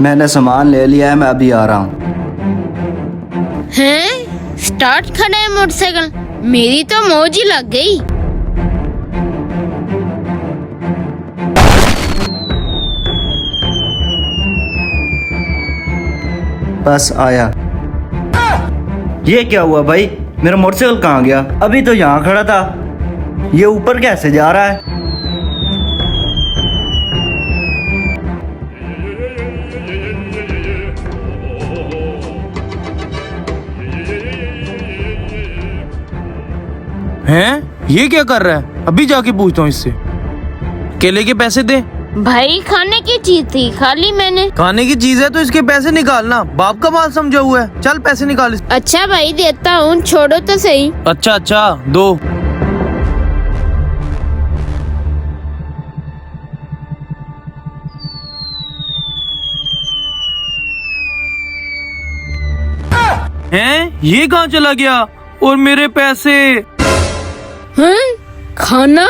मैंने सामान ले लिया है, मैं अभी आ रहा हूँ। हैं? स्टार्ट खड़ा है मोटरसाइकिल, मेरी तो मौज ही लग गई। बस आया। ये क्या हुआ भाई, मेरा मोटरसाइकिल कहाँ गया? अभी तो यहाँ खड़ा था, ये ऊपर कैसे जा रहा है? हैं? ये क्या कर रहा है? अभी जाके पूछता हूँ इससे। केले के पैसे दे। भाई खाने की चीज थी, खा ली मैंने। खाने की चीज है तो इसके पैसे निकालना, बाप का माल समझा हुआ है। चल पैसे निकाल इसके। अच्छा भाई देता हूँ, छोड़ो तो सही। अच्छा अच्छा दो। हैं? ये कहाँ चला गया? और मेरे पैसे? हैं? खाना?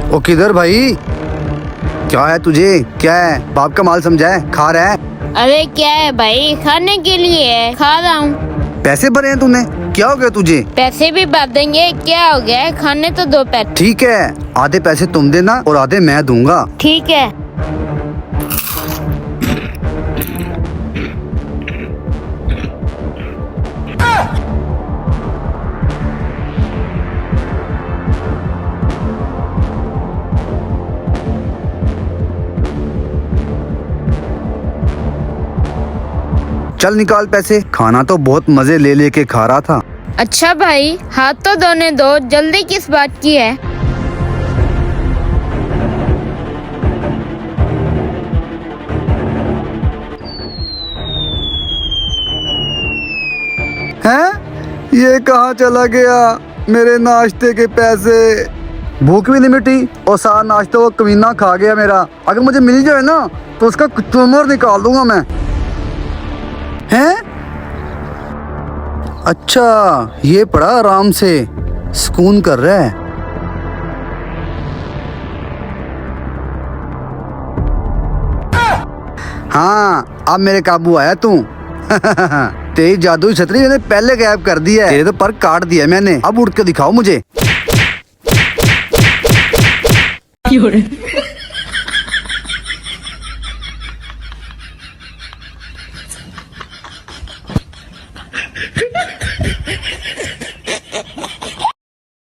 ओ किधर भाई? क्या है तुझे? क्या है? बाप का माल समझा है, खा रहा है? अरे क्या है भाई, खाने के लिए है, खा रहा हूँ। पैसे भरे हैं तूने? क्या हो गया तुझे? पैसे भी बांट देंगे, क्या हो गया है, खाने तो दो पैसे। ठीक है, आधे पैसे तुम देना और आधे मैं दूंगा। ठीक है। चल निकाल पैसे। खाना तो बहुत मजे ले लेके खा रहा था। अच्छा भाई, हाथ तो धोने दो, जल्दी किस बात की है? हैं? ये कहाँ चला गया मेरे नाश्ते के पैसे? भूख भी नहीं मिटी और सारा नाश्ता वो कमीना खा गया मेरा। अगर मुझे मिल जाए ना तो उसका चुमर निकाल दूंगा मैं। हैं? अच्छा, ये पड़ा आराम से सुकून कर रहा है। हाँ, अब मेरे काबू आया तू। तेरी जादुई छतरी मैंने पहले गायब कर दिया है। तेरे तो पर काट दिया मैंने, अब उठ के दिखाओ मुझे।